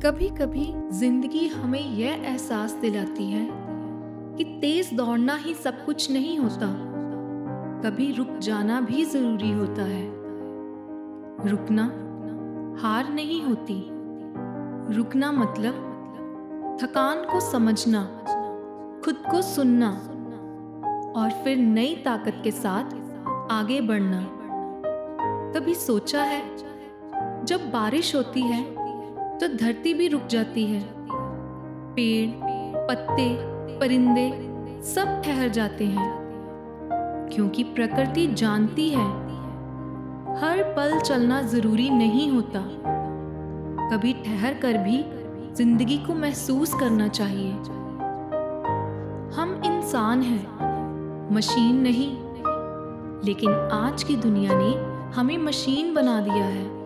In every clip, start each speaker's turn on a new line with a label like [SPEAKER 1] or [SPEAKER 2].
[SPEAKER 1] कभी कभी जिंदगी हमें यह एहसास दिलाती है कि तेज दौड़ना ही सब कुछ नहीं होता। कभी रुक जाना भी जरूरी होता है। रुकना हार नहीं होती। रुकना मतलब थकान को समझना, खुद को सुनना और फिर नई ताकत के साथ आगे बढ़ना। कभी सोचा है, जब बारिश होती है तो धरती भी रुक जाती है। पेड़, पत्ते, परिंदे सब ठहर जाते हैं, क्योंकि प्रकृति जानती है हर पल चलना जरूरी नहीं होता। कभी ठहर कर भी जिंदगी को महसूस करना चाहिए। हम इंसान हैं, मशीन नहीं। लेकिन आज की दुनिया ने हमें मशीन बना दिया है।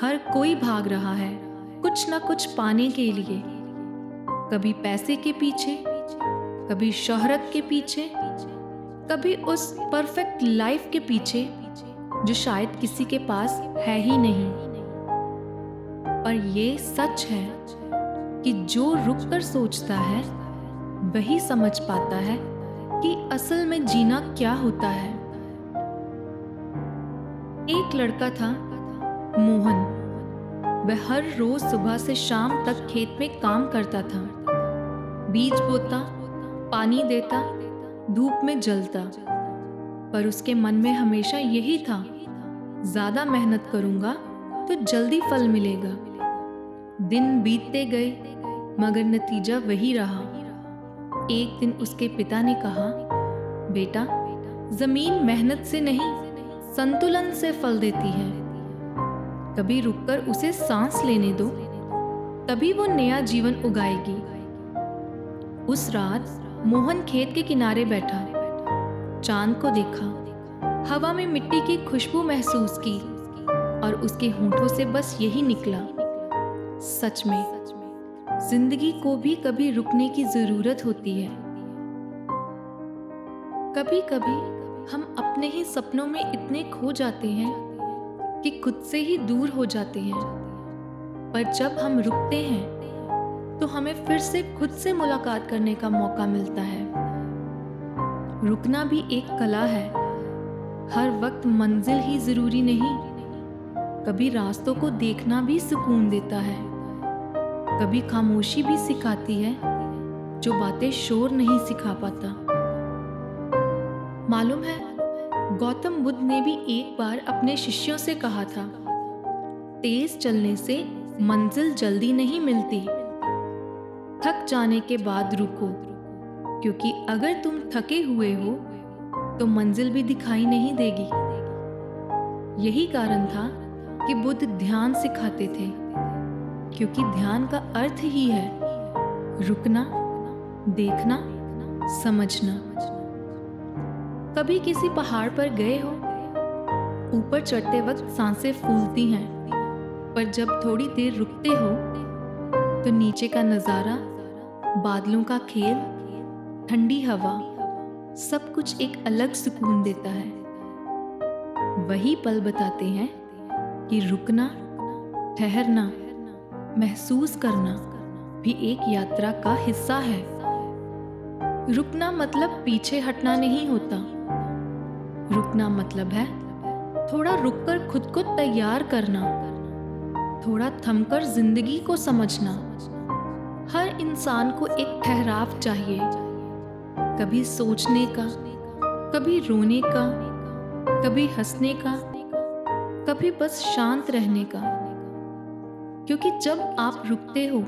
[SPEAKER 1] हर कोई भाग रहा है कुछ ना कुछ पाने के लिए। कभी पैसे के पीछे, कभी शोहरत के पीछे, कभी उस परफेक्ट लाइफ के पीछे जो शायद किसी के पास है ही नहीं। पर ये सच है कि जो रुक कर सोचता है वही समझ पाता है कि असल में जीना क्या होता है। एक लड़का था, मोहन। वह हर रोज सुबह से शाम तक खेत में काम करता था। बीज बोता, पानी देता, धूप में जलता। पर उसके मन में हमेशा यही था, ज्यादा मेहनत करूंगा तो जल्दी फल मिलेगा। दिन बीतते गए मगर नतीजा वही रहा। एक दिन उसके पिता ने कहा, बेटा, जमीन मेहनत से नहीं संतुलन से फल देती है। कभी रुककर उसे सांस लेने दो, तभी वो नया जीवन उगाएगी। उस रात मोहन खेत के किनारे बैठा, चांद को देखा, हवा में मिट्टी की खुशबू महसूस की और उसके होंठों से बस यही निकला, सच में जिंदगी को भी कभी रुकने की जरूरत होती है। कभी कभी हम अपने ही सपनों में इतने खो जाते हैं कि खुद से ही दूर हो जाते हैं। पर जब हम रुकते हैं तो हमें फिर से खुद से मुलाकात करने का मौका मिलता है। रुकना भी एक कला है। हर वक्त मंजिल ही जरूरी नहीं। कभी रास्तों को देखना भी सुकून देता है। कभी खामोशी भी सिखाती है जो बातें शोर नहीं सिखा पाता। मालूम है, गौतम बुद्ध ने भी एक बार अपने शिष्यों से कहा था, तेज चलने से मंजिल जल्दी नहीं मिलती। थक जाने के बाद रुको, क्योंकि अगर तुम थके हुए हो तो मंजिल भी दिखाई नहीं देगी। यही कारण था कि बुद्ध ध्यान सिखाते थे, क्योंकि ध्यान का अर्थ ही है रुकना, देखना, समझना। कभी किसी पहाड़ पर गए हो? ऊपर चढ़ते वक्त सांसें फूलती हैं, पर जब थोड़ी देर रुकते हो तो नीचे का नजारा, बादलों का खेल, ठंडी हवा, सब कुछ एक अलग सुकून देता है। वही पल बताते हैं कि रुकना, ठहरना, महसूस करना भी एक यात्रा का हिस्सा है। रुकना मतलब पीछे हटना नहीं होता। रुकना मतलब है थोड़ा रुककर खुद को तैयार करना, थोड़ा थमकर जिंदगी को समझना। हर इंसान को एक ठहराव चाहिए, कभी सोचने का, कभी रोने का, कभी हंसने का, कभी बस शांत रहने का। क्योंकि जब आप रुकते हो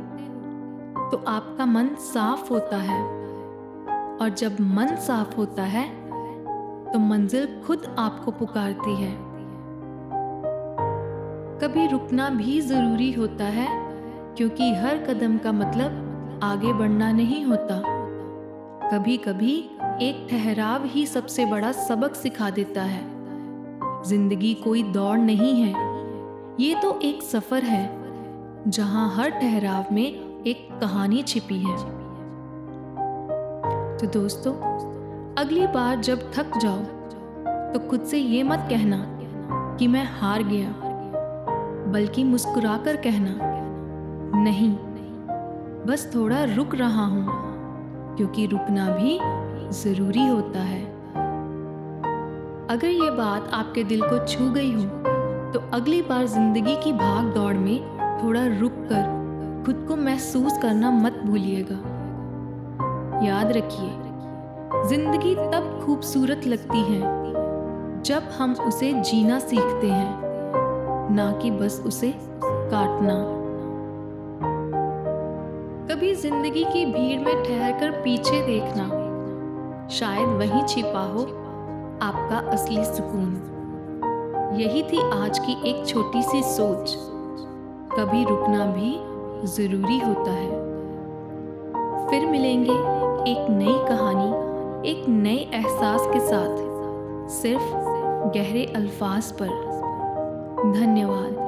[SPEAKER 1] तो आपका मन साफ होता है, और जब मन साफ होता है तो मंजिल खुद आपको पुकारती है। कभी रुकना भी जरूरी होता है, क्योंकि हर कदम का मतलब आगे बढ़ना नहीं होता। कभी कभी एक ठहराव ही सबसे बड़ा सबक सिखा देता है। जिंदगी कोई दौड़ नहीं है, ये तो एक सफर है जहां हर ठहराव में एक कहानी छिपी है। तो दोस्तों, अगली बार जब थक जाओ तो खुद से ये मत कहना कि मैं हार गया, बल्कि मुस्कुराकर कहना, नहीं, बस थोड़ा रुक रहा हूँ, क्योंकि रुकना भी ज़रूरी होता है। अगर ये बात आपके दिल को छू गई हो, तो अगली बार ज़िंदगी की भाग दौड़ में थोड़ा रुक कर खुद को महसूस करना मत भूलिएगा। याद रखिए, ज़िंदगी तब खूबसूरत लगती है जब हम उसे जीना सीखते हैं, ना कि बस उसे काटना। कभी जिंदगी की भीड़ में ठहरकर पीछे देखना, शायद वहीं छिपा हो आपका असली सुकून। यही थी आज की एक छोटी सी सोच, कभी रुकना भी जरूरी होता है। फिर मिलेंगे एक नई कहानी, एक नए एहसास के साथ, सिर्फ गहरे अल्फाज पर। धन्यवाद।